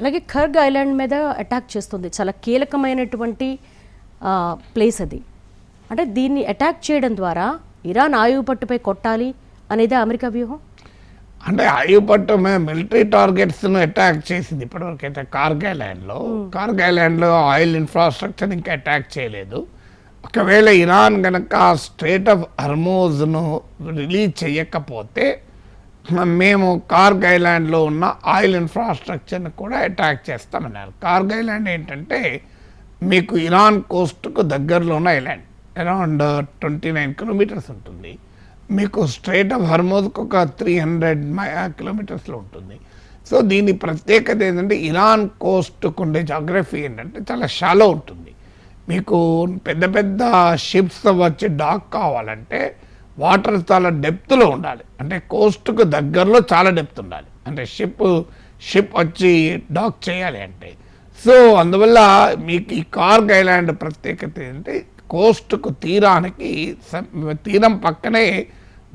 అలాగే ఖర్గ్ ఐలాండ్ మీద అటాక్ చేస్తుంది, చాలా కీలకమైనటువంటి ప్లేస్ అది. అంటే దీన్ని అటాక్ చేయడం ద్వారా ఇరాన్ ఆయువు పట్టుపై కొట్టాలి అనేది అమెరికా వ్యూహం. అంటే ఆయువు పట్టు మిలిటరీ టార్గెట్స్ను అటాక్ చేసింది ఇప్పటివరకు అయితే. కార్గ్ ఐలాండ్లో ఆయిల్ ఇన్ఫ్రాస్ట్రక్చర్ ఇంకా అటాక్ చేయలేదు. ఒకవేళ ఇరాన్ కనుక స్ట్రేట్ ఆఫ్ హర్మూజ్ను రిలీజ్ చేయకపోతే మేము కార్గ్ ఐలాండ్లో ఉన్న ఆయిల్ ఇన్ఫ్రాస్ట్రక్చర్ని కూడా అటాక్ చేస్తామన్నారు. కార్గ్ ఐలాండ్ ఏంటంటే మీకు ఇరాన్ కోస్ట్కు దగ్గరలో ఉన్న ఐలాండ్, అరౌండ్ 29 కిలోమీటర్స్ ఉంటుంది. మీకు స్ట్రేట్ ఆఫ్ హర్మూజ్కి ఒక 300 కిలోమీటర్స్లో ఉంటుంది. సో దీని ప్రత్యేకత ఏంటంటే ఇరాన్ కోస్ట్కు ఉండే జాగ్రఫీ ఏంటంటే చాలా షాలో ఉంటుంది. మీకు పెద్ద పెద్ద షిప్స్ వచ్చి డాక్ కావాలంటే వాటర్ చాలా డెప్త్లో ఉండాలి, అంటే కోస్ట్కు దగ్గరలో చాలా డెప్త్ ఉండాలి, అంటే షిప్ వచ్చి డాక్ చేయాలి అంటే. సో అందువల్ల మీకు ఈ కార్గ్ ఐలాండ్ ప్రత్యేకత ఏంటంటే కోస్ట్కు తీరం పక్కనే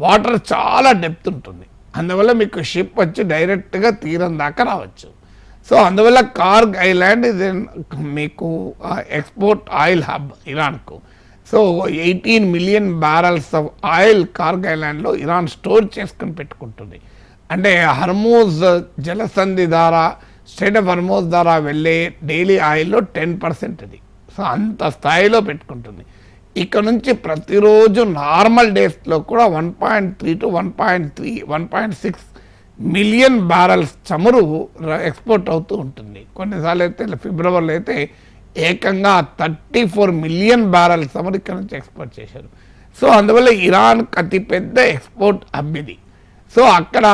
వాటర్ చాలా డెప్త్ ఉంటుంది. అందువల్ల మీకు షిప్ వచ్చి డైరెక్ట్గా తీరం దాకా రావచ్చు. సో అందువల్ల కార్గ్ ఐలాండ్ ఇది మీకు ఎక్స్పోర్ట్ ఆయిల్ హబ్ ఇరాన్కు. So 18 million barrels of oil Kharg ఐలాండ్లో ఇరాన్ స్టోర్ చేసుకుని పెట్టుకుంటుంది. అంటే హర్మూజ్ జలసంధి ద్వారా, స్ట్రేట్ ఆఫ్ హర్మూజ్ ద్వారా వెళ్ళే డైలీ ఆయిల్లో 10% ఇది. సో అంత స్థాయిలో పెట్టుకుంటుంది. ఇక్కడ నుంచి ప్రతిరోజు నార్మల్ డేస్లో కూడా 1.3 to 1.6 మిలియన్ బ్యారల్స్ చమురు ఎక్స్పోర్ట్ అవుతూ ఉంటుంది. కొన్నిసార్లు అయితే ఫిబ్రవరిలో అయితే ఏకంగా 34 మిలియన్ బ్యారల్స్ చమురు ఇక్కడ నుంచి ఎక్స్పోర్ట్ చేశారు. సో అందువల్ల ఇరాన్కి అతిపెద్ద ఎక్స్పోర్ట్ హబ్ ఇది. సో అక్కడ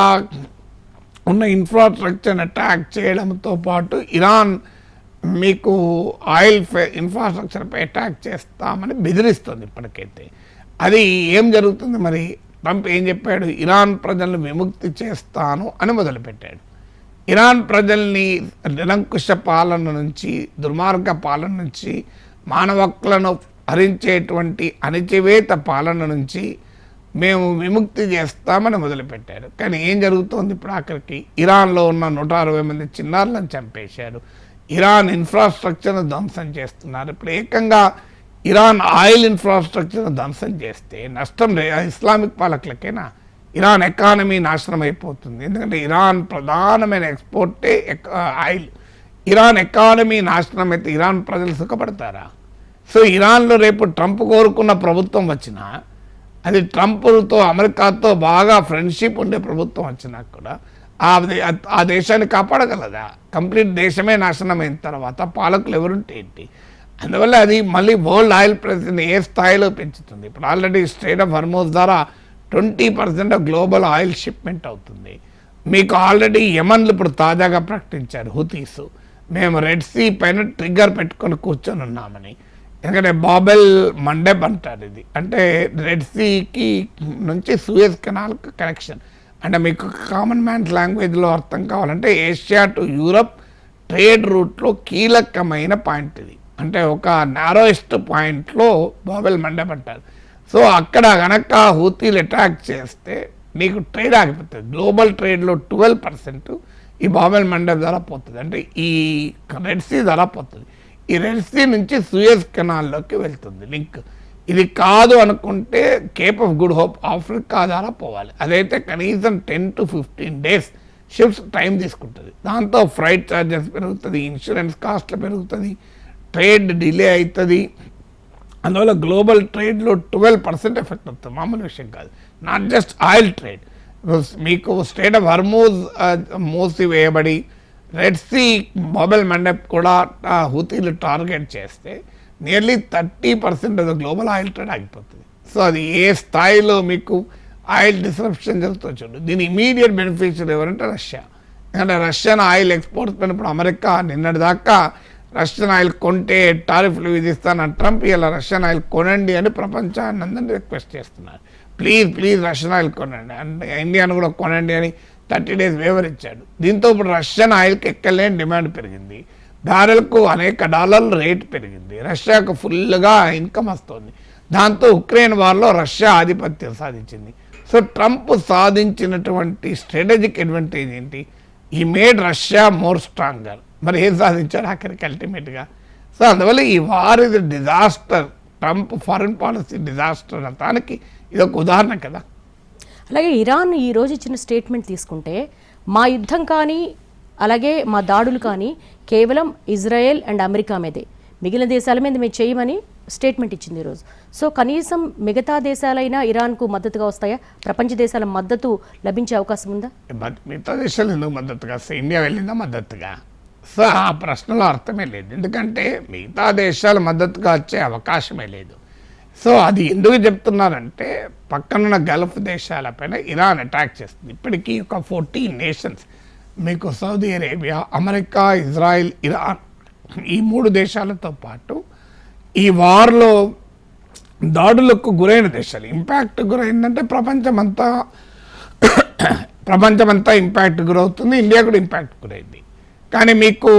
ఉన్న ఇన్ఫ్రాస్ట్రక్చర్ని అటాక్ చేయడంతో పాటు ఇరాన్ మీకు ఆయిల్ ఇన్ఫ్రాస్ట్రక్చర్పై అటాక్ చేస్తామని బెదిరిస్తుంది ఇప్పటికైతే. అది ఏం జరుగుతుంది మరి? ట్రంప్ ఏం చెప్పాడు? ఇరాన్ ప్రజలను విముక్తి చేస్తాను అని మొదలుపెట్టాడు. ఇరాన్ ప్రజల్ని నిరంకుశ పాలన నుంచి, దుర్మార్గ పాలన నుంచి, మానవ హక్కులను హరించేటువంటి అణచివేత పాలన నుంచి మేము విముక్తి చేస్తామని మొదలుపెట్టారు. కానీ ఏం జరుగుతోంది ఇప్పుడు? ఆఖరికి ఇరాన్లో ఉన్న 160 మంది చిన్నారులను చంపేశారు. ఇరాన్ ఇన్ఫ్రాస్ట్రక్చర్ను ధ్వంసం చేస్తున్నారు. ఇప్పుడు ఏకంగా ఇరాన్ ఆయిల్ ఇన్ఫ్రాస్ట్రక్చర్ను ధ్వంసం చేస్తే నష్టం ఇస్లామిక్ పాలకులకేనా? ఇరాన్ ఎకానమీ నాశనం అయిపోతుంది. ఎందుకంటే ఇరాన్ ప్రధానమైన ఎక్స్పోర్టే ఆయిల్. ఇరాన్ ఎకానమీ నాశనం అయితే ఇరాన్ ప్రజలు సుఖపడతారా? సో ఇరాన్లో రేపు ట్రంప్ కోరుకున్న ప్రభుత్వం వచ్చినా, అది ట్రంప్తో అమెరికాతో బాగా ఫ్రెండ్షిప్ ఉండే ప్రభుత్వం వచ్చినా కూడా ఆ దేశాన్ని కాపాడగలదా? కంప్లీట్ దేశమే నాశనం అయిన తర్వాత పాలకులు ఎవరుంటే ఏంటి? అందువల్ల అది మళ్ళీ వరల్డ్ ఆయిల్ ప్రైస్ని ఏ స్థాయిలో పెంచుతుంది? ఇప్పుడు ఆల్రెడీ స్ట్రేట్ ఆఫ్ హర్మూజ్ ద్వారా 20% ఆఫ్ గ్లోబల్ ఆయిల్ షిప్మెంట్ అవుతుంది. మీకు ఆల్రెడీ యమన్లు ఇప్పుడు తాజాగా ప్రకటించారు హుతీస్, మేము రెడ్ సీ పైన ట్రిగ్గర్ పెట్టుకొని కూర్చొని ఉన్నామని. ఎందుకంటే బాబెల్ మండెబ్ అంటారు ఇది, అంటే రెడ్ సీకి నుంచి సూయజ్ కెనాల్కి కనెక్షన్. అంటే మీకు కామన్ మ్యాన్స్ లాంగ్వేజ్లో అర్థం కావాలంటే ఏషియా టు యూరప్ ట్రేడ్ రూట్లో కీలకమైన పాయింట్ ఇది. అంటే ఒక నారోయెస్ట్ పాయింట్లో బాబెల్ మండెబ్ అంటారు. సో అక్కడ కనుక హూతీలు అటాక్ చేస్తే నీకు ట్రేడ్ ఆగిపోతుంది. గ్లోబల్ ట్రేడ్లో 12% ఈ బాబెల్ మండెబ్ ద్వారా పోతుంది, అంటే ఈ రెడ్ సీ ద్వారా పోతుంది. ఈ రెడ్ సీ నుంచి సూయజ్ కెనాల్లోకి వెళ్తుంది లింక్. ఇది కాదు అనుకుంటే Cape of good hope Africa ద్వారా పోవాలి. అదైతే కనీసం 10 to 15 days షిప్స్ టైం తీసుకుంటుంది. దాంతో ఫ్లైట్ ఛార్జెస్ పెరుగుతుంది, ఇన్సూరెన్స్ కాస్ట్లు పెరుగుతుంది, ట్రేడ్ డిలే అవుతుంది. అందువల్ల గ్లోబల్ ట్రేడ్లో 12% ఎఫెక్ట్ అవుతుంది. మామూలు విషయం కాదు. నాట్ జస్ట్ ఆయిల్ ట్రేడ్, మీకు స్ట్రేట్ ఆఫ్ హర్మూజ్ మూసివేయబడి రెడ్ సీ బాబెల్ మండెబ్ కూడా హూతీలు టార్గెట్ చేస్తే nearly 30% of the global oil trade ఆగిపోతుంది. సో అది ఏ స్థాయిలో మీకు ఆయిల్ డిస్రప్షన్ జరుగుతుంది చూడండి. దీని ఇమీడియట్ బెనిఫిషియరీ ఎవరంటే రష్యా. ఎందుకంటే రష్యన్ ఆయిల్ ఎక్స్పోర్ట్స్ పైన ఇప్పుడు అమెరికా నిన్నటిదాకా రష్యన్ ఆయిల్ కొంటే టారిఫ్లు విధిస్తానని ట్రంప్ ఇలా రష్యన్ ఆయిల్ కొనండి అని ప్రపంచాన్ని అందరినీ రిక్వెస్ట్ చేస్తున్నారు. ప్లీజ్ రష్యన్ ఆయిల్ కొనండి, అంటే ఇండియాను కూడా కొనండి అని 30 days వేవర్ ఇచ్చాడు. దీంతో ఇప్పుడు రష్యన్ ఆయిల్కి ఎక్కలేని డిమాండ్ పెరిగింది, బ్యారెల్కు అనేక డాలర్ల రేట్ పెరిగింది, రష్యాకు ఫుల్గా ఇన్కమ్ వస్తుంది. దాంతో ఉక్రెయిన్ వార్లో రష్యా ఆధిపత్యం సాధించింది. సో ట్రంప్ సాధించినటువంటి స్ట్రాటజిక్ అడ్వాంటేజ్ ఏంటి? ఈ మేడ్ రష్యా మోర్ స్ట్రాంగర్. మరి ఏం సాధించాడు ఆఖరికి అల్టిమేట్గా? సో అందువల్ల ఈ వార్ ఇది disaster, Trump foreign policy disaster అనడానికి ఇది ఒక ఉదాహరణ కదా. అలాగే ఇరాన్ ఈరోజు ఇచ్చిన స్టేట్మెంట్ తీసుకుంటే, మా యుద్ధం కానీ అలాగే మా దాడులు కానీ కేవలం ఇజ్రాయెల్ అండ్ అమెరికా మీదే, మిగిలిన దేశాల మీద మేము చేయమని స్టేట్మెంట్ ఇచ్చింది ఈరోజు. సో కనీసం మిగతా దేశాలైనా ఇరాన్కు మద్దతుగా వస్తాయా? ప్రపంచ దేశాల మద్దతు లభించే అవకాశం ఉందా? మిగతా దేశాలు ఎందుకు మద్దతుగా వస్తాయి? ఇండియా వెళ్ళిందా మద్దతుగా? సో ఆ ప్రశ్నలో అర్థమే లేదు, ఎందుకంటే మిగతా దేశాలు మద్దతుగా వచ్చే అవకాశమే లేదు. సో అది ఎందుకు చెప్తున్నారంటే, పక్కనున్న గల్ఫ్ దేశాలపైన ఇరాన్ అటాక్ చేస్తుంది. ఇప్పటికీ ఒక 14 నేషన్స్, మీకు Saudi Arabia, America, Israel, Iran, ఈ 3 దేశాలతో పాటు ఈ వార్లో దాడులకు గురైన దేశాలు, ఇంపాక్ట్ గురైందంటే ప్రపంచమంతా ఇంపాక్ట్ గురవుతుంది. ఇండియా కూడా ఇంపాక్ట్ గురైంది. కానీ మీకు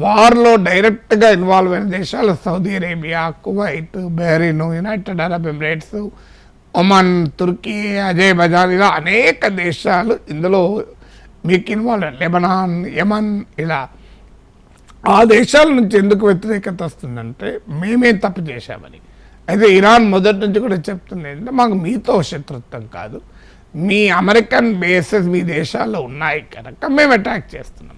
వార్లో డైరెక్ట్గా ఇన్వాల్వ్ అయిన దేశాలు Saudi Arabia, Kuwait, Bahrain, United Arab Emirates, Oman, Turkey, Azerbaijan, ఇలా అనేక దేశాలు ఇందులో మీకు ఇన్వాల్వ్ అయ్యారు. లెబనాన్, యమన్, ఇలా ఆ దేశాల నుంచి ఎందుకు వ్యతిరేకత వస్తుందంటే, మేమేం తప్పు చేశామని. అయితే ఇరాన్ మొదటి నుంచి కూడా చెప్తుంది ఏంటంటే, మాకు మీతో శత్రుత్వం కాదు, మీ అమెరికన్ బేసెస్ మీ దేశాల్లో ఉన్నాయి కనుక మేము అటాక్ చేస్తున్నాం.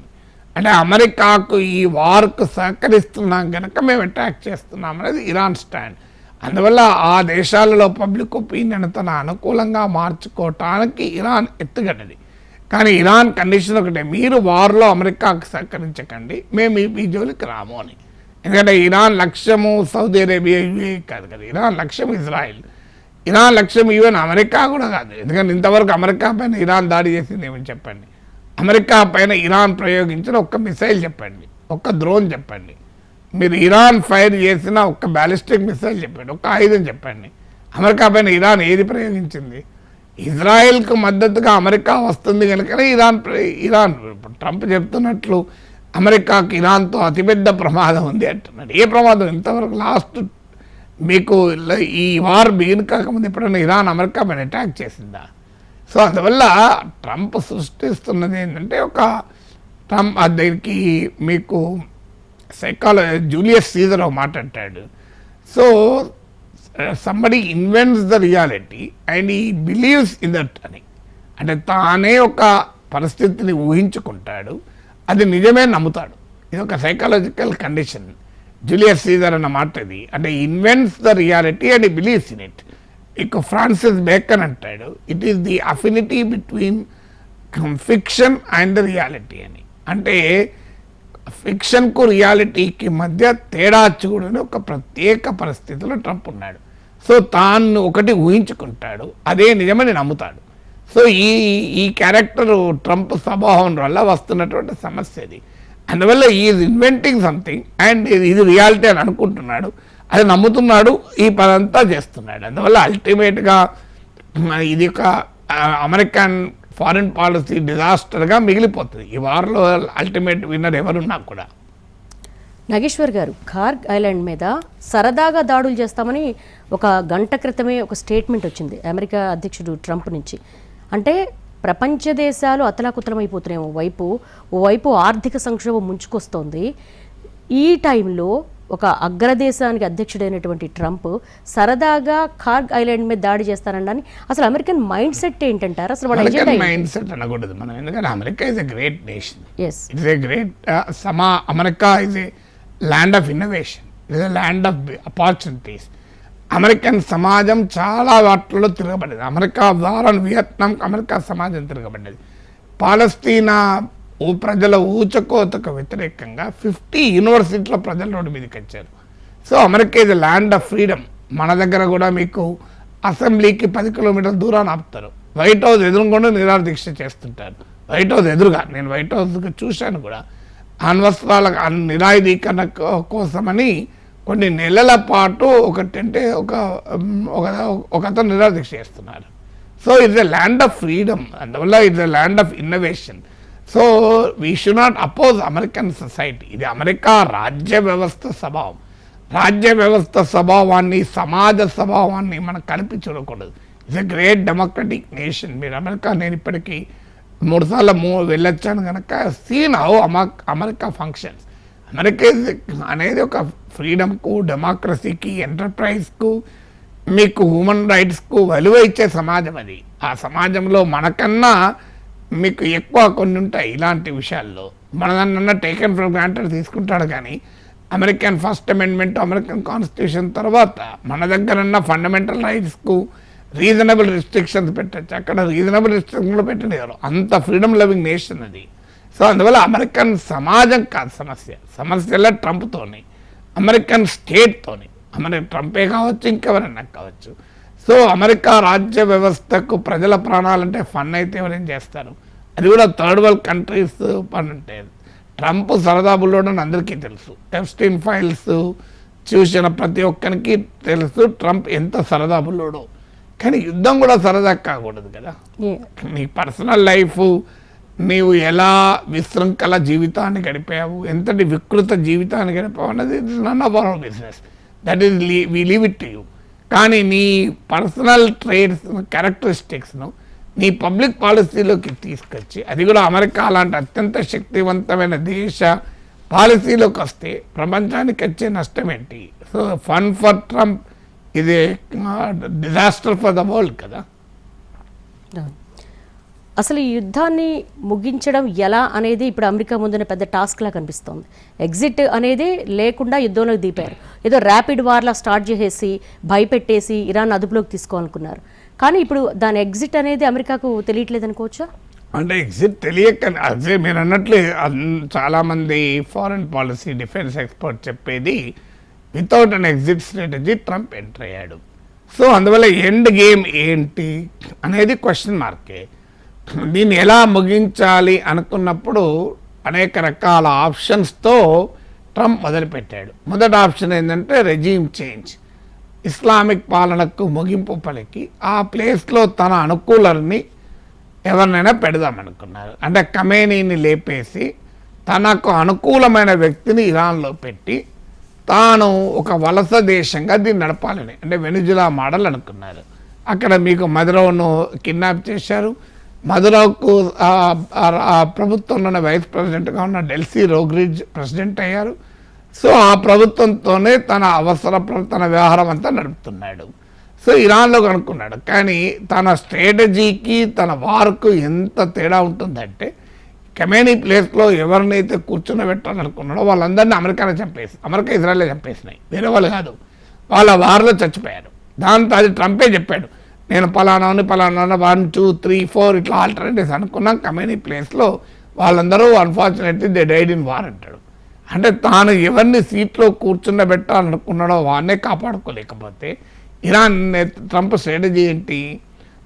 అంటే అమెరికాకు ఈ వార్కు సహకరిస్తున్నాం కనుక మేము అటాక్ చేస్తున్నాం అనేది ఇరాన్ స్టాండ్. అందువల్ల ఆ దేశాలలో పబ్లిక్ ఒపీనియన్ తన అనుకూలంగా మార్చుకోవటానికి ఇరాన్ ఎత్తుగడది. కానీ ఇరాన్ కండిషన్ ఒకటే, మీరు వార్లో అమెరికాకు సహకరించకండి, మేము మీ జోలికి రాము అని. ఎందుకంటే ఇరాన్ లక్ష్యము సౌదీ అరేబియా, యుఏఈ కాదు కదా, ఇరాన్ లక్ష్యం ఇజ్రాయిల్, ఇరాన్ లక్ష్యం ఈవెన్ అమెరికా కూడా కాదు. ఎందుకంటే ఇంతవరకు అమెరికా పైన ఇరాన్ దాడి చేసింది ఏమని చెప్పండి? అమెరికా పైన ఇరాన్ ప్రయోగించిన ఒక్క మిసైల్ చెప్పండి, ఒక్క డ్రోన్ చెప్పండి. మీరు ఇరాన్ ఫైర్ చేసిన ఒక్క బ్యాలిస్టిక్ మిసైల్ చెప్పండి, ఒక్క ఆయుధం చెప్పండి. అమెరికా పైన ఇరాన్ ఏది ప్రయోగించింది? ఇజ్రాయెల్కు మద్దతుగా అమెరికా వస్తుంది కనుకనే ఇరాన్ ట్రంప్ చెప్తున్నట్లు అమెరికాకు ఇరాన్తో అతిపెద్ద ప్రమాదం ఉంది అంటున్నాడు. ఏ ప్రమాదం? ఇంతవరకు లాస్ట్ మీకు ఈ వార్ బిగిన్ కాకముందు ఎప్పుడైనా ఇరాన్ అమెరికా పైన అటాక్ చేసిందా? సో అందువల్ల ట్రంప్ సృష్టిస్తున్నది ఏంటంటే, ఒక ట్రంప్ దీనికి మీకు జూలియస్ సీజర్ ఒక మాట అంటాడు. So somebody invents the reality and he believes in that అని. అంటే తానే ఒక పరిస్థితిని ఊహించుకుంటాడు, అది నిజమే నమ్ముతాడు. ఇది ఒక సైకాలజికల్ కండిషన్. జూలియస్ సీజర్ అన్న మాట ఇది. అంటే invents the reality and he believes in it. ఇక ఫ్రాన్సిస్ బేకన్ అంటాడు, it is the affinity between fiction and the reality అని. అంటే ఫిక్షన్కు రియాలిటీకి మధ్య తేడా చూడని ఒక ప్రత్యేక పరిస్థితిలో ట్రంప్ ఉన్నాడు. సో తాను ఒకటి ఊహించుకుంటాడు, అదే నిజమని నమ్ముతాడు. సో ఈ క్యారెక్టర్ ట్రంప్ స్వభావం వల్ల వస్తున్నటువంటి సమస్య ఇది. అందువల్ల ఈజ్ ఇన్వెంటింగ్ సంథింగ్ అండ్ ఇది రియాలిటీ అని అనుకుంటున్నాడు, అది నమ్ముతున్నాడు, ఈ పదంతా చేస్తున్నాడు. అందువల్ల అల్టిమేట్గా ఇది ఒక అమెరికన్ ఫారిన్ పాలసీ డిజాస్టర్గా మిగిలిపోతుంది. ఈ వార్లో అల్టిమేట్ విన్నర్ ఎవరున్నా కూడా. నాగేశ్వర్ గారు, కార్గ్ ఐలాండ్ మీద సరదాగా దాడులు చేస్తామని ఒక గంట క్రితమే ఒక స్టేట్మెంట్ వచ్చింది అమెరికా అధ్యక్షుడు ట్రంప్ నుంచి. అంటే ప్రపంచ దేశాలు అతలాకుతలమైపోతున్నాయి. ఓవైపు ఆర్థిక సంక్షోభం ముంచుకొస్తోంది. ఈ టైంలో ఒక అగ్రదేశానికి అధ్యక్షుడైనటువంటి ట్రంప్ సరదాగా కార్గ్ ఐలాండ్ మీద దాడి చేస్తానని, అసలు అమెరికన్ మైండ్ సెట్ ఏంటంటారు? అసలు మైండ్ సెట్ అనకూడదు మనం, ఎందుకంటే America is a great nation. Yes, it's a great America is a land of innovation, it's a land of opportunities. American సమాజం చాలా వాటిల్లో తిరగబడ్డది. అమెరికా ద్వారా వియత్నాం అమెరికా సమాజం తిరగబడ్డది. పాలస్తీనా ప్రజల ఊచకోతకు వ్యతిరేకంగా 50 యూనివర్సిటీల ప్రజలు రోడ్డు మీదకి వచ్చారు. సో అమెరికా ఇది ల్యాండ్ ఆఫ్ ఫ్రీడమ్. మన దగ్గర కూడా మీకు అసెంబ్లీకి 10 కిలోమీటర్ల దూరాన్ని ఆపుతారు. వైట్ హౌస్ ఎదురుకుండా నిరాహార దీక్ష చేస్తుంటారు. వైట్ హౌస్ ఎదురుగా, నేను వైట్ హౌస్ చూశాను కూడా. అణ్వస్త్రాల నిరాయుధీకరణ కోసమని కొన్ని నెలల పాటు ఒకతను నిరాహార దీక్ష చేస్తున్నారు. So it's a land of freedom, అందువల్ల it's a land of innovation. So we should not oppose American society. ఇది అమెరికా రాజ్య వ్యవస్థ స్వభావం. రాజ్య వ్యవస్థ స్వభావాన్ని, సమాజ స్వభావాన్ని మనం కలిపి చూడకూడదు. It's a great democratic nation. మీరు అమెరికా, నేను ఇప్పటికీ 3 సార్లు వెళ్ళొచ్చాను కనుక scene how America functions. America అనేది ఒక ఫ్రీడమ్కు, డెమోక్రసీకి, ఎంటర్ప్రైజ్కు, మీకు హ్యూమన్ రైట్స్కు విలువ ఇచ్చే సమాజం అది. ఆ సమాజంలో మనకన్నా మీకు ఎక్కువ కొన్ని ఉంటాయి ఇలాంటి విషయాల్లో. మనదన్నా టేకెన్ ఫర్ గ్రాంటెడ్ తీసుకుంటాడు, కానీ American first amendment, American constitution తర్వాత మన దగ్గరన్న ఫండమెంటల్ రైట్స్కు రీజనబుల్ రిస్ట్రిక్షన్స్ పెట్టచ్చు. అక్కడ రీజనబుల్ రిస్ట్రిక్షన్లు పెట్టలేరు, అంత ఫ్రీడమ్ లవింగ్ నేషన్ అది. సో అందువల్ల అమెరికన్ సమాజం కాదు సమస్యలే ట్రంప్తోని, అమెరికన్ స్టేట్తోని. ట్రంపే కావచ్చు, ఇంకెవరన్నా కావచ్చు. సో అమెరికా రాజ్య వ్యవస్థకు ప్రజల ప్రాణాలంటే ఫన్ అయితే ఎవరేం చేస్తారు? అది కూడా థర్డ్ వరల్డ్ కంట్రీస్ పని అంటే. ట్రంప్ సరదా బుల్లోడని అందరికీ తెలుసు. ఎప్స్టీన్ ఫైల్స్ చూసిన ప్రతి ఒక్కరికి తెలుసు ట్రంప్ ఎంత సరదా బుల్లోడో. కానీ యుద్ధం కూడా సరదా కాకూడదు కదా. నీ పర్సనల్ లైఫ్, నీవు ఎలా విశృంఖల జీవితాన్ని గడిపావు, ఎంతటి వికృత జీవితాన్ని గడిపావు అన్నది none of our business. That is we leave it to you. కానీ నీ పర్సనల్ ట్రేడ్స్, క్యారెక్టరిస్టిక్స్ను నీ పబ్లిక్ పాలసీలోకి తీసుకొచ్చి, అది కూడా అమెరికా లాంటి అత్యంత శక్తివంతమైన దేశ పాలసీలోకి వస్తే ప్రపంచానికి వచ్చే నష్టం ఏంటి? సో ఫన్ ఫర్ ట్రంప్ ఇది డిజాస్టర్ ఫర్ ద వరల్డ్ కదా. అసలు ఈ యుద్ధాన్ని ముగించడం ఎలా అనేది ఇప్పుడు అమెరికా ముందున పెద్ద టాస్క్లా కనిపిస్తోంది. ఎగ్జిట్ అనేది లేకుండా యుద్ధంలోకి దిపారు. ఏదో ర్యాపిడ్ వార్లా స్టార్ట్ చేసేసి భయపెట్టేసి ఇరాన్ అదుపులోకి తీసుకోవాలనుకున్నారు. కానీ ఇప్పుడు దాని ఎగ్జిట్ అనేది అమెరికాకు తెలియట్లేదు అనుకోవచ్చా? అంటే ఎగ్జిట్ తెలియక అదే మీరు అన్నట్లు చాలామంది ఫారెన్ పాలసీ, డిఫెన్స్ ఎక్స్పర్ట్ చెప్పేది వితౌట్ అన్ ఎగ్జిట్ స్ట్రాటజీ ట్రంప్ ఎంటర్ అయ్యాడు. సో అందువల్ల ఎండ్ గేమ్ ఏంటి అనేది క్వశ్చన్ మార్కే. దీన్ని ఎలా ముగించాలి అనుకున్నప్పుడు అనేక రకాల ఆప్షన్స్తో ట్రంప్ మొదలుపెట్టాడు. మొదటి ఆప్షన్ ఏంటంటే రెజీమ్ చేంజ్, ఇస్లామిక్ పాలనకు ముగింపు పలికి ఆ ప్లేస్లో తన అనుకూలర్ని ఎవరినైనా పెడదామనుకున్నారు. అంటే ఖమేనీని లేపేసి తనకు అనుకూలమైన వ్యక్తిని ఇరాన్లో పెట్టి తాను ఒక వలస దేశంగా దీన్ని నడపాలని, అంటే వెనిజులా మోడల్ అనుకున్నారు. అక్కడ మీకు మదురోను కిడ్నాప్ చేశారు. మదురోకు ప్రభుత్వంలో ఉన్న వైస్ ప్రెసిడెంట్గా ఉన్న డెల్సీ రోడ్రిగ్జ్ ప్రెసిడెంట్ అయ్యారు. సో ఆ ప్రభుత్వంతోనే తన వ్యవహారం అంతా నడుపుతున్నాడు. సో ఇరాన్లో కనుక్కున్నాడు. కానీ తన స్ట్రాటజీకి తన వార్కు ఎంత తేడా ఉంటుందంటే, ఖమేనీ ప్లేస్లో ఎవరినైతే కూర్చోబెట్టాలనుకున్నాడో వాళ్ళందరినీ అమెరికా ఇజ్రాయెల్ చంపేసినాయి, వేరే వాళ్ళు కాదు. వాళ్ళ వార్లో చచ్చిపోయారు. దాంతో అది ట్రంపే చెప్పాడు, నేను పలానా 1, 2, 3, 4 ఇట్లా ఆల్టర్నేటివ్స్ అనుకున్నాం. ఖమేనీ ప్లేస్లో వాళ్ళందరూ unfortunately they died in war అంటాడు. అంటే తాను ఎవరిని సీట్లో కూర్చుండబెట్టాలనుకున్నాడో వాడినే కాపాడుకోలేకపోతే ఇరాన్ ట్రంప్ స్ట్రాటజీ ఏంటి?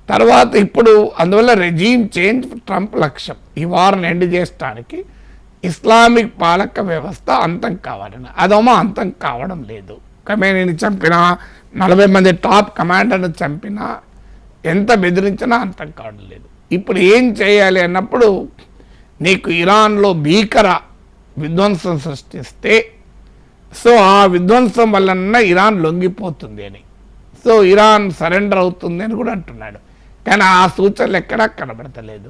తర్వాత ఇప్పుడు అందువల్ల రెజీమ్ చేంజ్ ట్రంప్ లక్ష్యం. ఈ వార్ని ఎండ్ చేయడానికి ఇస్లామిక్ పాలక వ్యవస్థ అంతం కావాలని. అదేమో అంతం కావడం లేదు. ఖమేనీని చంపినా, 40 మంది టాప్ కమాండర్ని చంపినా, ఎంత బెదిరించినా అంతం కావడం లేదు. ఇప్పుడు ఏం చేయాలి అన్నప్పుడు నీకు ఇరాన్లో భీకర విధ్వంసం సృష్టిస్తే, సో ఆ విధ్వంసం వలన ఇరాన్ లొంగిపోతుంది అని, సో ఇరాన్ సరెండర్ అవుతుంది అని కూడా అంటున్నాడు. కానీ ఆ సూచనలు ఎక్కడా కనబడతలేదు.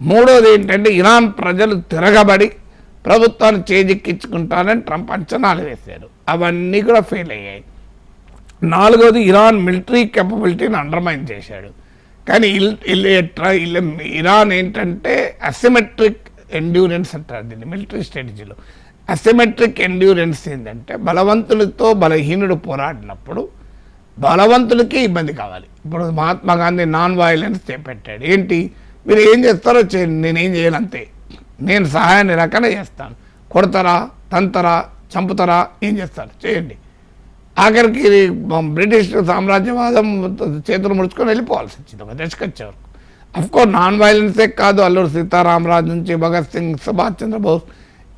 మూడోది ఏంటంటే ఇరాన్ ప్రజలు తిరగబడి ప్రభుత్వాన్ని చేజిక్కించుకుంటారని ట్రంప్ అంచనాలు వేశారు. అవన్నీ కూడా ఫెయిల్ అయ్యాయి. నాలుగోది ఇరాన్ మిలిటరీ కేపబిలిటీని అండర్మైన్ చేశాడు. కానీ ఇరాన్ ఏంటంటే అసిమెట్రిక్ ఎండ్యూరెన్స్ అంటారు దీన్ని మిలిటరీ స్ట్రాటజీలో. అసిమెట్రిక్ ఎండ్యూరెన్స్ ఏంటంటే బలవంతులతో బలహీనుడు పోరాడినప్పుడు బలవంతులకి ఇబ్బంది కావాలి. ఇప్పుడు మహాత్మా గాంధీ నాన్ వైలెన్స్ చేపట్టాడు. ఏంటి, మీరు ఏం చేస్తారో చేయండి, నేనేం చేయాలంతే, నేను సహాయ నిరాకరణ చేస్తాను, కొడతారా, తంతరా, చంపుతారా, ఏం చేస్తారు చేయండి. ఆఖరికి బ్రిటిష్ సామ్రాజ్యవాదం చేతులు ముడుచుకొని వెళ్ళిపోవాల్సి వచ్చింది ఒక దశకొచ్చే వరకు. అఫ్కోర్స్ నాన్ వైలెన్సే కాదు, అల్లూరు సీతారామరాజు నుంచి భగత్ సింగ్, సుభాష్ చంద్రబోస్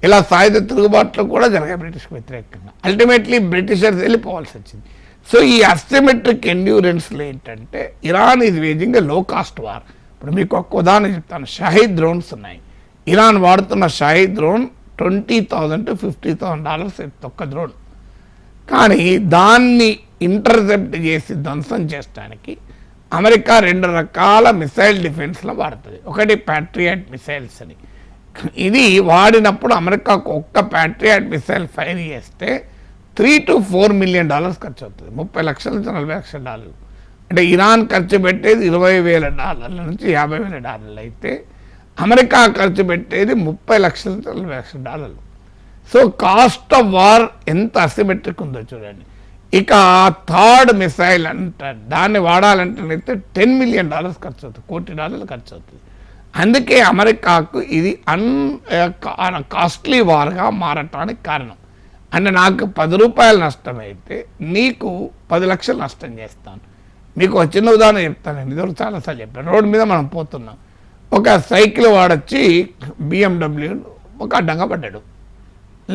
ఇలా సాయుధ తిరుగుబాట్లు కూడా జరిగాయి బ్రిటిష్కి వ్యతిరేకంగా. అల్టిమేట్లీ బ్రిటిషర్స్ వెళ్ళిపోవాల్సి వచ్చింది. సో ఈ అసిమెట్రిక్ ఎండ్యూరెన్స్లో ఏంటంటే ఇరాన్ ఈజ్ వేజింగ్ ఏ లో కాస్ట్ వార్. ఇప్పుడు మీకు ఒక ఉదాహరణ చెప్తాను. షాహీద్ డ్రోన్స్ ఉన్నాయి. ఇరాన్ వాడుతున్న షాహీద్ డ్రోన్ $20,000 to $50,000 ఒక్క డ్రోన్. కానీ దాన్ని ఇంటర్సెప్ట్ చేసి ధ్వంసం చేయడానికి అమెరికా 2 రకాల మిసైల్ డిఫెన్స్లో వాడుతుంది. ఒకటి ప్యాట్రియాట్ మిసైల్స్ అని, ఇది వాడినప్పుడు అమెరికాకు ఒక్క ప్యాట్రియాట్ మిసైల్ ఫైర్ చేస్తే $3 to $4 million ఖర్చు అవుతుంది. 30 లక్షల నుంచి 40 లక్షల డాలర్లు. అంటే ఇరాన్ ఖర్చు పెట్టేది $20,000 నుంచి $50,000 అయితే అమెరికా ఖర్చు పెట్టేది 30 లక్షల నుంచి 40 లక్షల డాలర్లు. సో కాస్ట్ ఆఫ్ వార్ ఎంత అసిమెట్రిక్ ఉందో చూడండి. ఇక థర్డ్ మిసైల్ అంటారు, దాన్ని వాడాలంటే $10 million ఖర్చు అవుతుంది, $1 కోటి ఖర్చు అవుతుంది. అందుకే అమెరికాకు ఇది కాస్ట్లీ వార్గా మారటానికి కారణం. అంటే నాకు $10 నష్టం అయితే నీకు 10 లక్షలు నష్టం చేస్తాను. మీకు ఒక చిన్న ఉదాహరణ చెప్తానండి, ఇది చాలాసార్లు చెప్పాను. రోడ్డు మీద మనం పోతున్నాం, ఒక సైకిల్ వాడొచ్చి BMW ఒక అడ్డంగా పడ్డాడు.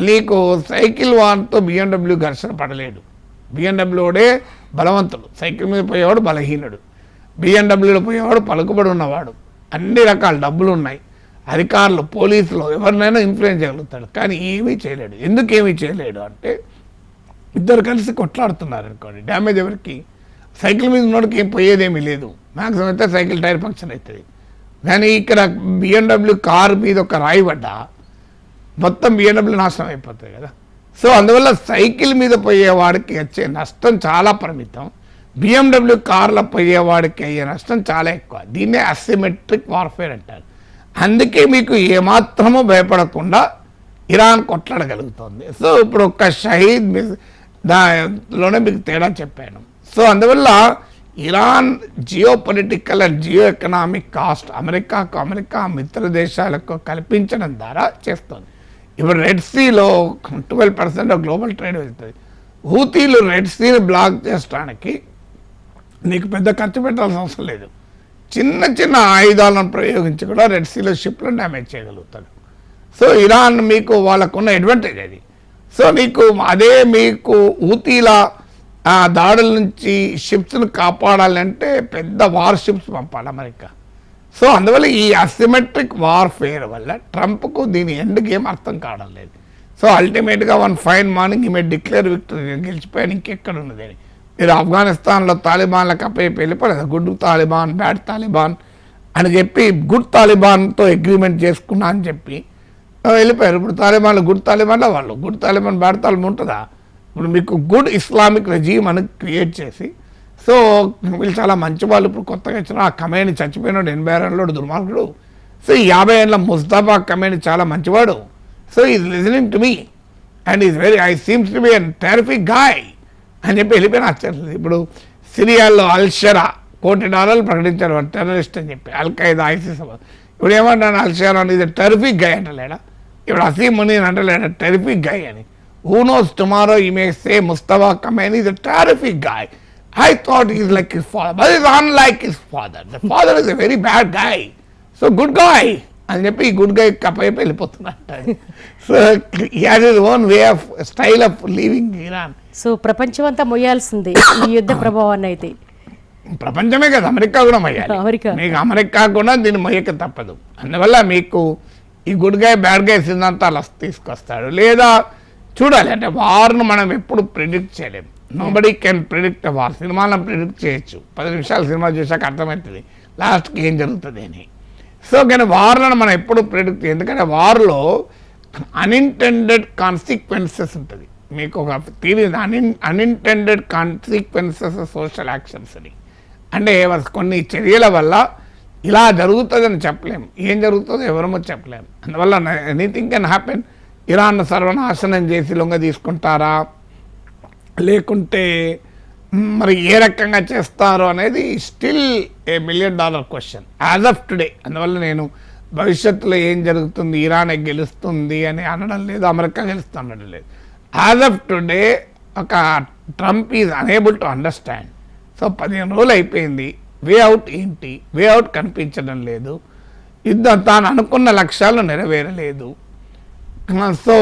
నీకు సైకిల్ వాడితో BMW ఘర్షణ పడలేడు. BMW వాడే బలవంతుడు, సైకిల్ మీద పోయేవాడు బలహీనుడు. BMWలో పోయేవాడు పలుకుబడి ఉన్నవాడు, అన్ని రకాల డబ్బులు ఉన్నాయి, అధికారులు పోలీసులు ఎవరినైనా ఇన్ఫ్లుయెన్స్ చేయగలుగుతాడు. కానీ ఏమీ చేయలేడు. ఎందుకు ఏమీ చేయలేడు అంటే ఇద్దరు కలిసి కొట్లాడుతున్నారు అనుకోండి, డ్యామేజ్ ఎవరికి? సైకిల్ మీద ఉన్నోడికి ఏం పోయేదేమీ లేదు, మ్యాక్సిమం అయితే సైకిల్ టైర్ ఫంక్షన్ అవుతుంది. కానీ ఇక్కడ BMW కారు మీద ఒక రాయి పడ్డా మొత్తం BMW నాశనం అయిపోతుంది కదా. సో అందువల్ల సైకిల్ మీద పోయేవాడికి వచ్చే నష్టం చాలా పరిమితం, BMW కార్ల పోయేవాడికి అయ్యే నష్టం చాలా ఎక్కువ. దీన్నే అసిమెట్రిక్ వార్ఫేర్ అంటారు. అందుకే మీకు ఏమాత్రమూ భయపడకుండా ఇరాన్ కొట్లాడగలుగుతుంది. సో ఇప్పుడు ఒక్క షహీద్ దానిలోనే మీకు తేడా చెప్పాను. సో అందువల్ల Iran geopolitical and geoeconomic cost America మిత్ర దేశాలకు కల్పించడం ద్వారా చేస్తుంది. ఇప్పుడు రెడ్ సీలో 12% గ్లోబల్ ట్రేడ్ వెళ్తుంది. హూతీలు రెడ్ సీని బ్లాక్ చేయడానికి నీకు పెద్ద ఖర్చు పెట్టాల్సిన అవసరం లేదు, చిన్న చిన్న ఆయుధాలను ప్రయోగించి కూడా రెడ్ సీలో షిప్లను డ్యామేజ్ చేయగలుగుతాడు. సో ఇరాన్ మీకు వాళ్ళకున్న అడ్వాంటేజ్ అది. సో అదే మీకు హూతీల దాడుల నుంచి షిప్స్ను కాపాడాలంటే పెద్ద వార్ షిప్స్ పంపాలి అమెరికా. సో అందువల్ల ఈ అసిమెట్రిక్ వార్ఫేర్ వల్ల ట్రంప్కు దీని ఎండ్ గేమ్ అర్థం కావడం లేదు. సో అల్టిమేట్గా వన్ ఫైన్ మార్నింగ్ ఈమె డిక్లేర్ విక్టరీ, గెలిచిపోయాను, ఇంకెక్కడ ఉన్నది అని. మీరు ఆఫ్ఘనిస్తాన్లో తాలిబాన్లకు అప్పయ్యి వెళ్ళిపోలేదు, గుడ్ తాలిబాన్ బ్యాడ్ తాలిబాన్ అని చెప్పి గుడ్ తాలిబాన్తో అగ్రిమెంట్ చేసుకున్నా అని చెప్పి వెళ్ళిపోయారు. ఇప్పుడు తాలిబాన్లు గుడ్ తాలిబాన్లో వాళ్ళు గుడ్ తాలిబాన్ బ్యాడ్ తాలిబాన్ ఉంటుందా? ఇప్పుడు మీకు గుడ్ ఇస్లామిక్ రెజీమ్ అని క్రియేట్ చేసి, సో వీళ్ళు చాలా మంచి వాళ్ళు. ఇప్పుడు కొత్తగా ఇచ్చిన ఆ కమేని చచ్చిపోయినాడు 86 ఏళ్ళలో దుర్మార్గుడు. సో 50 ఏళ్ళ ముస్తఫా కమేని చాలా మంచివాడు. So is listening to me and is I seems to be a terrific guy అని చెప్పి వెళ్ళిపోయిన ఆశ్చర్యం. ఇప్పుడు సిరియాలో అల్షరా $1 కోటి ప్రకటించారు వాడు టెర్రరిస్ట్ అని చెప్పి, అల్ఖైదా ఐసిస్. ఇప్పుడు ఏమంటాను అల్షరా అని, ఇది టెరిఫిక్ గాయ్ అంటలేడా? ఇప్పుడు అసీం మునీర్ అంటలేడా టెరిఫిక్ గాయ్ అని? Who knows, tomorrow you may say Mustafa Khamenei is a terrific guy. I thought he's like his father, but he's unlike his father. The father is a very bad guy. So good guy. అని చెప్పి ఈ good guy కప్పైపు వెళ్ళిపోతున్నట్టు. So he has his own way of style of living Iran. So ప్రపంచం అంతా మొయ్యాల్సిందే ఈ యుద్ధ ప్రభావాన్ని. అయితే ప్రపంచమే కదా, అమెరికా కూడా మొయ్యాలి. మీకు అమెరికా కూడా దీన్ని మొయ్యక తప్పదు. అందువల్ల మీకు ఈ గుడ్ గై బ్యాడ్ గై సిద్ధాంతాలు తీసుకొస్తాడు. లేదా చూడాలి, అంటే వార్ను మనం ఎప్పుడు ప్రిడిక్ట్ చేయలేము. Nobody can predict war. సినిమాలను ప్రిడిక్ట్ చేయొచ్చు, 10 నిమిషాలు సినిమా చూసాక అర్థమవుతుంది లాస్ట్కి ఏం జరుగుతుంది అని. సో కానీ వార్లను మనం ఎప్పుడు ప్రిడిక్ట్, ఎందుకంటే వార్లో అన్ఇంటెండెడ్ కాన్సిక్వెన్సెస్ ఉంటుంది. మీకు ఒక theory unintended consequences social actions అని, అంటే కొన్ని చర్యల వల్ల ఇలా జరుగుతుందని చెప్పలేము, ఏం జరుగుతుందో ఎవరమో చెప్పలేము. అందువల్ల ఎనీథింగ్ కెన్ హ్యాపెన్. ఇరాన్ సర్వనాశనం చేసి లొంగ తీసుకుంటారా, లేకుంటే మరి ఏ రకంగా చేస్తారు అనేది still $1 million question as of today. అందువల్ల నేను భవిష్యత్తులో ఏం జరుగుతుంది, ఇరాన్ గెలుస్తుంది అని అనడం లేదు, అమెరికా గెలుస్తుంది అనడం లేదు. యాజ్ ఆఫ్ టుడే ఒక Trump is unable to understand. So 15 రోజులు అయిపోయింది, వే అవుట్ ఏంటి, వే అవుట్ కనిపించడం లేదు, తాను అనుకున్న లక్ష్యాలు నెరవేరలేదు. సో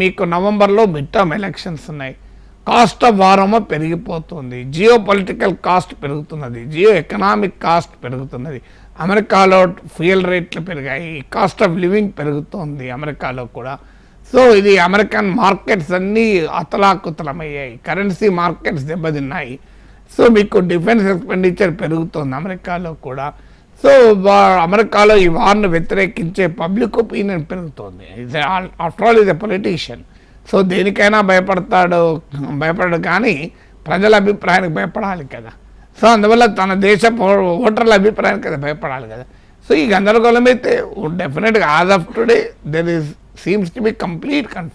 మీకు నవంబర్లో మిడ్ టర్మ్ ఎలక్షన్స్ ఉన్నాయి, కాస్ట్ ఆఫ్ వారమో పెరిగిపోతుంది, జియో పొలిటికల్ కాస్ట్ పెరుగుతున్నది, జియో ఎకనామిక్ కాస్ట్ పెరుగుతున్నది. అమెరికాలో ఫ్యూయల్ రేట్లు పెరిగాయి, కాస్ట్ ఆఫ్ లివింగ్ పెరుగుతుంది అమెరికాలో కూడా. సో ఇది అమెరికన్ మార్కెట్స్ అన్నీ అతలాకుతలమయ్యాయి, కరెన్సీ మార్కెట్స్ దెబ్బతిన్నాయి. సో మీకు డిఫెన్స్ ఎక్స్పెండిచర్ పెరుగుతుంది అమెరికాలో కూడా. సో అమెరికాలో ఈ వార్ను వ్యతిరేకించే పబ్లిక్ ఒపీనియన్ పెరుగుతుంది. After all is a politician. So దేనికైనా భయపడడు కానీ ప్రజల అభిప్రాయానికి భయపడాలి కదా. సో అందువల్ల తన దేశ ఓటర్ల అభిప్రాయానికి కదా భయపడాలి కదా. సో ఈ గందరగోళం అయితే డెఫినెట్గా as of today there is seems to be complete confusion.